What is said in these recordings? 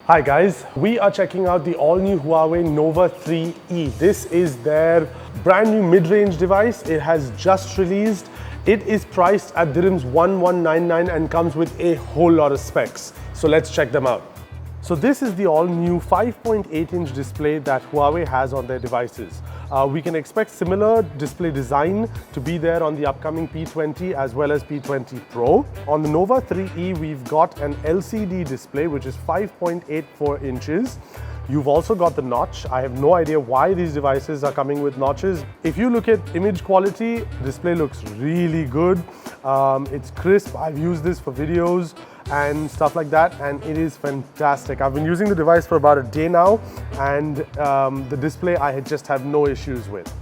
Hi guys, we are checking out the all-new Huawei Nova 3E. This is their brand new mid-range device. It has just released. It is priced at dirhams 1199 and comes with a whole lot of specs. So let's check them out. So this is the all-new 5.8-inch display that Huawei has on their devices. We can expect similar display design to be there on the upcoming P20 as well as P20 Pro. On the Nova 3E, we've got an LCD display which is 5.84 inches. You've also got the notch. I have no idea why these devices are coming with notches. If you look at image quality, display looks really good. It's crisp. I've used this for videos and stuff like that, and it is fantastic. I've been using the device for about a day now, and the display I just have no issues with.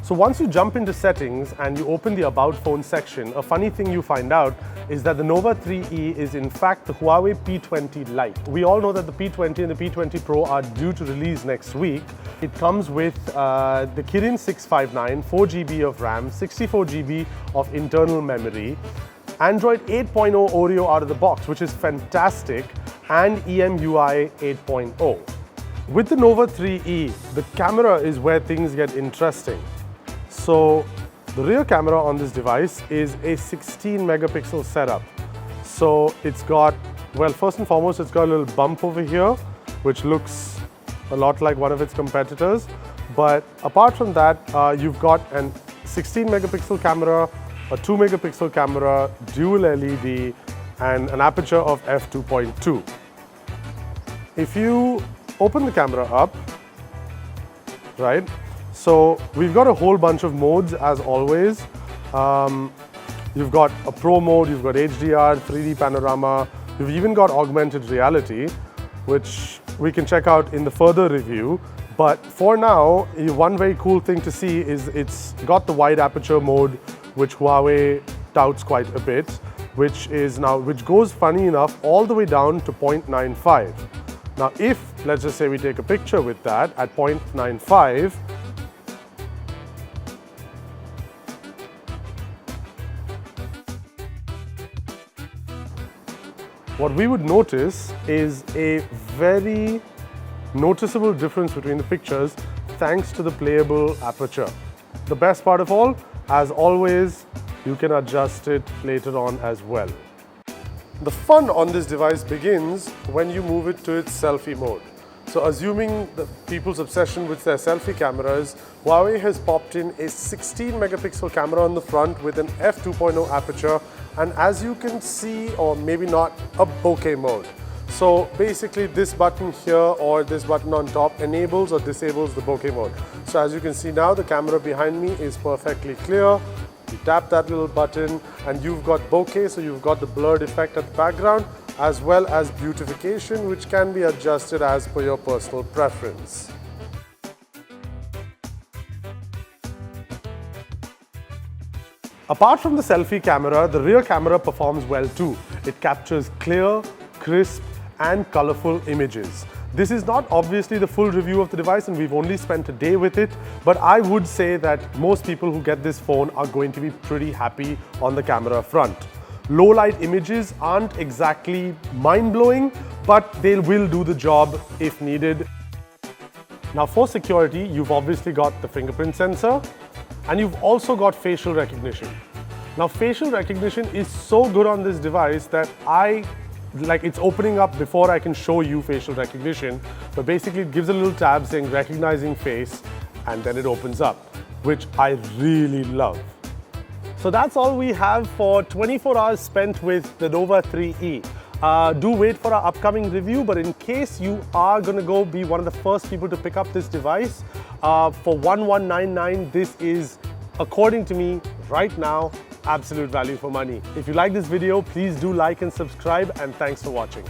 So once you jump into settings and you open the About Phone section, a funny thing you find out is that the Nova 3E is in fact the Huawei P20 Lite. We all know that the P20 and the P20 Pro are due to release next week. It comes with the Kirin 659, 4 GB of RAM, 64 GB of internal memory, Android 8.0 Oreo out of the box, which is fantastic, and EMUI 8.0. With the Nova 3E, the camera is where things get interesting. So the rear camera on this device is a 16 megapixel setup. So it's got, well, first and foremost, it's got a little bump over here, which looks a lot like one of its competitors. But apart from that, you've got an 16 megapixel camera, a 2 megapixel camera, dual LED, and an aperture of f2.2. If you open the camera up, right? So we've got a whole bunch of modes as always. You've got a Pro mode, you've got HDR, 3D panorama, you've even got augmented reality, which we can check out in the further review. But for now, one very cool thing to see is it's got the wide aperture mode, which Huawei touts quite a bit, which goes, funny enough, all the way down to 0.95. Now, if, let's just say we take a picture with that at 0.95, what we would notice is a very noticeable difference between the pictures thanks to the playable aperture. The best part of all, as always, you can adjust it later on as well. The fun on this device begins when you move it to its selfie mode. So assuming the people's obsession with their selfie cameras, Huawei has popped in a 16 megapixel camera on the front with an f2.0 aperture, and as you can see, or maybe not, a bokeh mode. So basically this button here or this button on top enables or disables the bokeh mode. So as you can see now, the camera behind me is perfectly clear. You tap that little button and you've got bokeh, so you've got the blurred effect at the background, as well as beautification, which can be adjusted as per your personal preference. Apart from the selfie camera, the rear camera performs well too. It captures clear, crisp, and colorful images. This is not obviously the full review of the device, and we've only spent a day with it, but I would say that most people who get this phone are going to be pretty happy on the camera front. Low light images aren't exactly mind-blowing, but they will do the job if needed. Now for security, you've obviously got the fingerprint sensor, and you've also got facial recognition. Now facial recognition is so good on this device that it's opening up before I can show you facial recognition, but basically it gives a little tab saying recognizing face, and then it opens up, which I really love. So that's all we have for 24 hours spent with the Nova 3E. Do wait for our upcoming review, but in case you are going to go be one of the first people to pick up this device, for 1199, this is, according to me, right now, absolute value for money. If you like this video, please do like and subscribe, and thanks for watching.